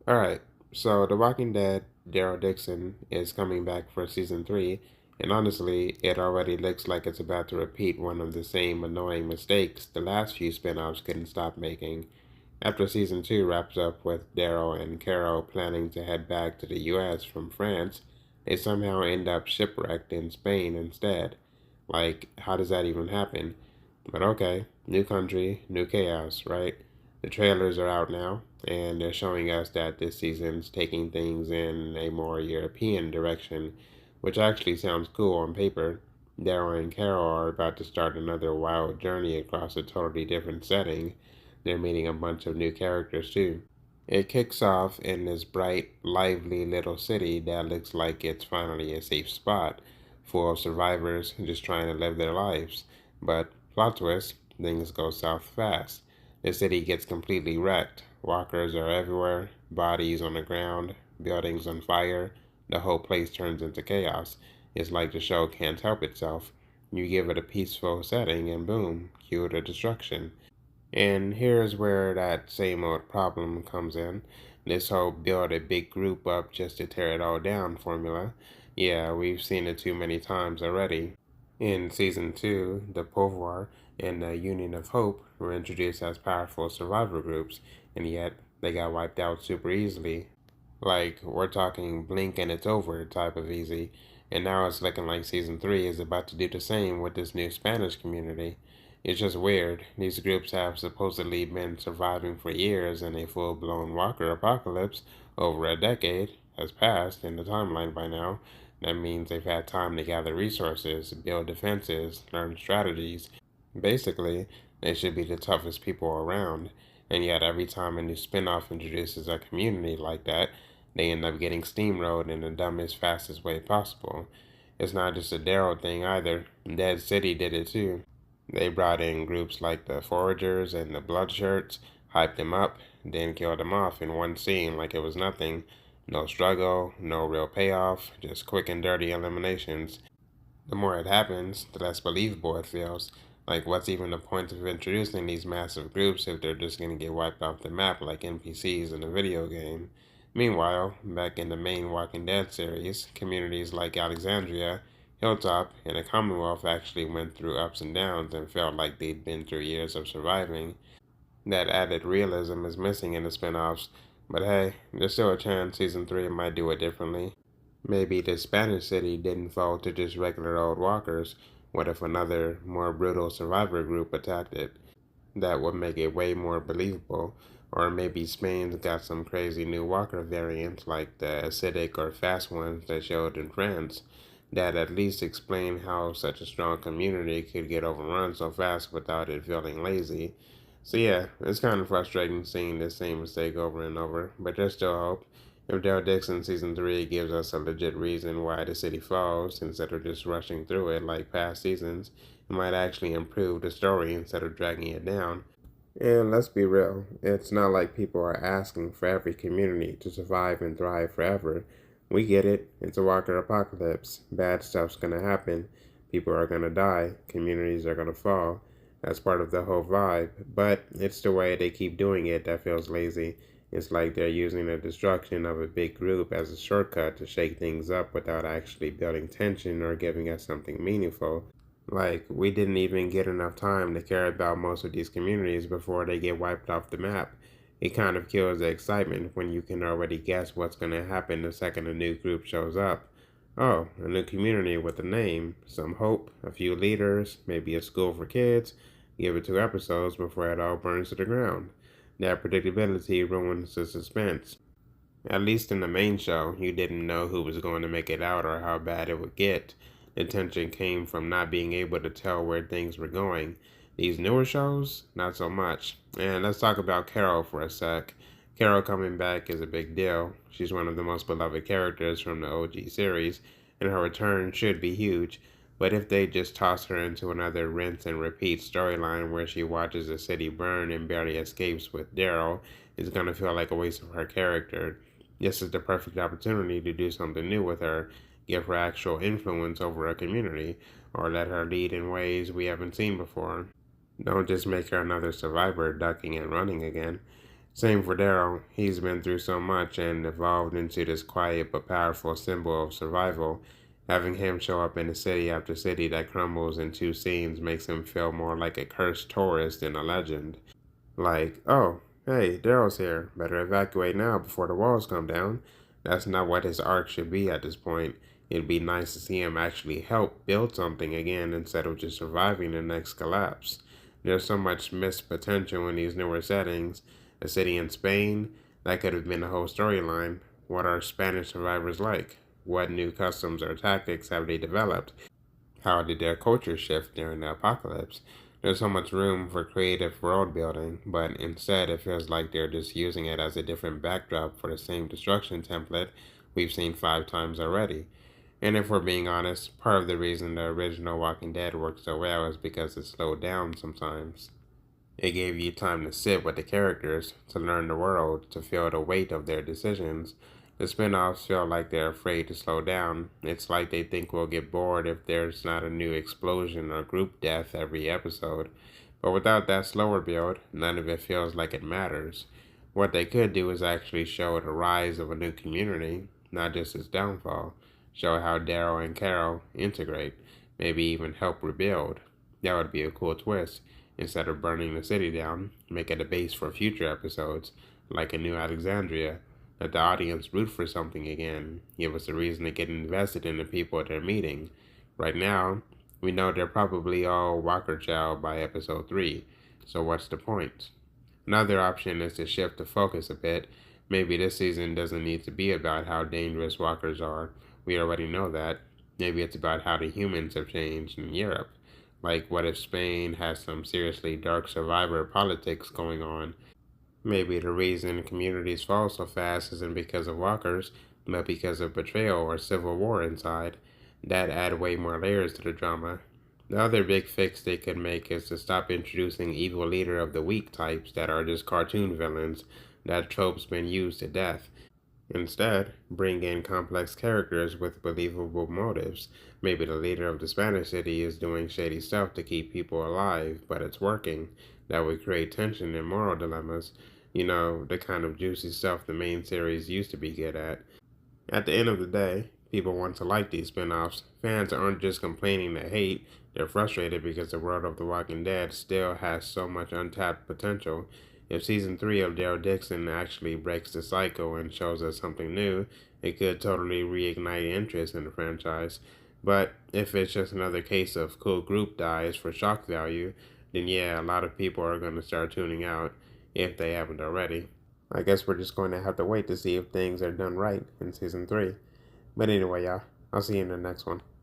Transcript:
Alright, so The Walking Dead, Daryl Dixon, is coming back for season 3, and honestly, it already looks like it's about to repeat one of the same annoying mistakes the last few spin-offs couldn't stop making. After season 2 wraps up with Daryl and Carol planning to head back to the US from France, they somehow end up shipwrecked in Spain instead. Like, how does that even happen? But okay, new country, new chaos, right? The trailers are out now, and they're showing us that this season's taking things in a more European direction, which actually sounds cool on paper. Daryl and Carol are about to start another wild journey across a totally different setting. They're meeting a bunch of new characters too. It kicks off in this bright, lively little city that looks like it's finally a safe spot, full of survivors just trying to live their lives. But, plot twist, things go south fast. The city gets completely wrecked. Walkers are everywhere, bodies on the ground, buildings on fire. The whole place turns into chaos. It's like the show can't help itself. You give it a peaceful setting, and boom, cue the destruction. And here's where that same old problem comes in. This whole build a big group up just to tear it all down formula. Yeah, we've seen it too many times already. In season 2, the Pouvoir and the Union of Hope were introduced as powerful survivor groups, and yet they got wiped out super easily. Like, we're talking blink and it's over type of easy. And now it's looking like season 3 is about to do the same with this new Spanish community. It's just weird. These groups have supposedly been surviving for years, and a full blown walker apocalypse over a decade has passed in the timeline by now. That means they've had time to gather resources, build defenses, learn strategies. Basically, they should be the toughest people around. And yet, every time a new spin-off introduces a community like that, they end up getting steamrolled in the dumbest, fastest way possible. It's not just a Daryl thing either. Dead City did it too. They brought in groups like the Foragers and the Bloodshirts, hyped them up, then killed them off in one scene like it was nothing. No struggle, no real payoff, just quick and dirty eliminations. The more it happens, the less believable it feels. Like, what's even the point of introducing these massive groups if they're just gonna get wiped off the map like NPCs in a video game? Meanwhile, back in the main Walking Dead series, communities like Alexandria, Hilltop, and the Commonwealth actually went through ups and downs and felt like they'd been through years of surviving. That added realism is missing in the spin-offs, but hey, there's still a chance season 3 might do it differently. Maybe the Spanish city didn't fall to just regular old walkers. What if another, more brutal survivor group attacked it? That would make it way more believable. Or maybe Spain's got some crazy new walker variant like the acidic or fast ones that showed in France. That at least explain how such a strong community could get overrun so fast without it feeling lazy. So yeah, it's kind of frustrating seeing the same mistake over and over, but there's still hope. If Daryl Dixon season 3 gives us a legit reason why the city falls instead of just rushing through it like past seasons, it might actually improve the story instead of dragging it down. And let's be real, it's not like people are asking for every community to survive and thrive forever. We get it, it's a walker apocalypse. Bad stuff's gonna happen. People are gonna die. Communities are gonna fall. That's part of the whole vibe. But it's the way they keep doing it that feels lazy. It's like they're using the destruction of a big group as a shortcut to shake things up without actually building tension or giving us something meaningful. Like, we didn't even get enough time to care about most of these communities before they get wiped off the map. It kind of kills the excitement when you can already guess what's going to happen the second a new group shows up. Oh, a new community with a name, some hope, a few leaders, maybe a school for kids. Give it 2 episodes before it all burns to the ground. That predictability ruins the suspense. At least in the main show, you didn't know who was going to make it out or how bad it would get. The tension came from not being able to tell where things were going. These newer shows, not so much. And let's talk about Carol for a sec. Carol coming back is a big deal. She's one of the most beloved characters from the OG series, and her return should be huge. But if they just toss her into another rinse and repeat storyline where she watches the city burn and barely escapes with Daryl, it's gonna feel like a waste of her character. This is the perfect opportunity to do something new with her, give her actual influence over a community, or let her lead in ways we haven't seen before. Don't just make her another survivor ducking and running again. Same for Daryl. He's been through so much and evolved into this quiet but powerful symbol of survival. Having him show up in a city after city that crumbles in two scenes makes him feel more like a cursed tourist than a legend. Like, oh, hey, Daryl's here. Better evacuate now before the walls come down. That's not what his arc should be at this point. It'd be nice to see him actually help build something again instead of just surviving the next collapse. There's so much missed potential in these newer settings. A city in Spain, that could have been a whole storyline. What are Spanish survivors like? What new customs or tactics have they developed? How did their culture shift during the apocalypse? There's so much room for creative world building, but instead it feels like they're just using it as a different backdrop for the same destruction template we've seen 5 times already. And if we're being honest, part of the reason the original Walking Dead worked so well is because it slowed down sometimes. It gave you time to sit with the characters, to learn the world, to feel the weight of their decisions. The spin-offs feel like they're afraid to slow down. It's like they think we'll get bored if there's not a new explosion or group death every episode. But without that slower build, none of it feels like it matters. What they could do is actually show the rise of a new community, not just its downfall. Show how Daryl and Carol integrate, maybe even help rebuild. That would be a cool twist. Instead of burning the city down, make it a base for future episodes, like a new Alexandria. Let the audience root for something again. Give us a reason to get invested in the people they're meeting. Right now, we know they're probably all Walker Chow by episode 3, so what's the point? Another option is to shift the focus a bit. Maybe this season doesn't need to be about how dangerous walkers are. We already know that. Maybe it's about how the humans have changed in Europe. Like, what if Spain has some seriously dark survivor politics going on? Maybe the reason communities fall so fast isn't because of walkers, but because of betrayal or civil war inside. That add way more layers to the drama. The other big fix they could make is to stop introducing evil leader of the week types that are just cartoon villains. That trope's been used to death. Instead, bring in complex characters with believable motives. Maybe the leader of the Spanish city is doing shady stuff to keep people alive, but it's working. That would create tension and moral dilemmas. You know, the kind of juicy stuff the main series used to be good at. At the end of the day, people want to like these spin-offs. Fans aren't just complaining to hate, they're frustrated because the world of The Walking Dead still has so much untapped potential. If season 3 of Daryl Dixon actually breaks the cycle and shows us something new, it could totally reignite interest in the franchise. But if it's just another case of cool group dies for shock value, then yeah, a lot of people are going to start tuning out if they haven't already. I guess we're just going to have to wait to see if things are done right in season 3. But anyway, y'all, I'll see you in the next one.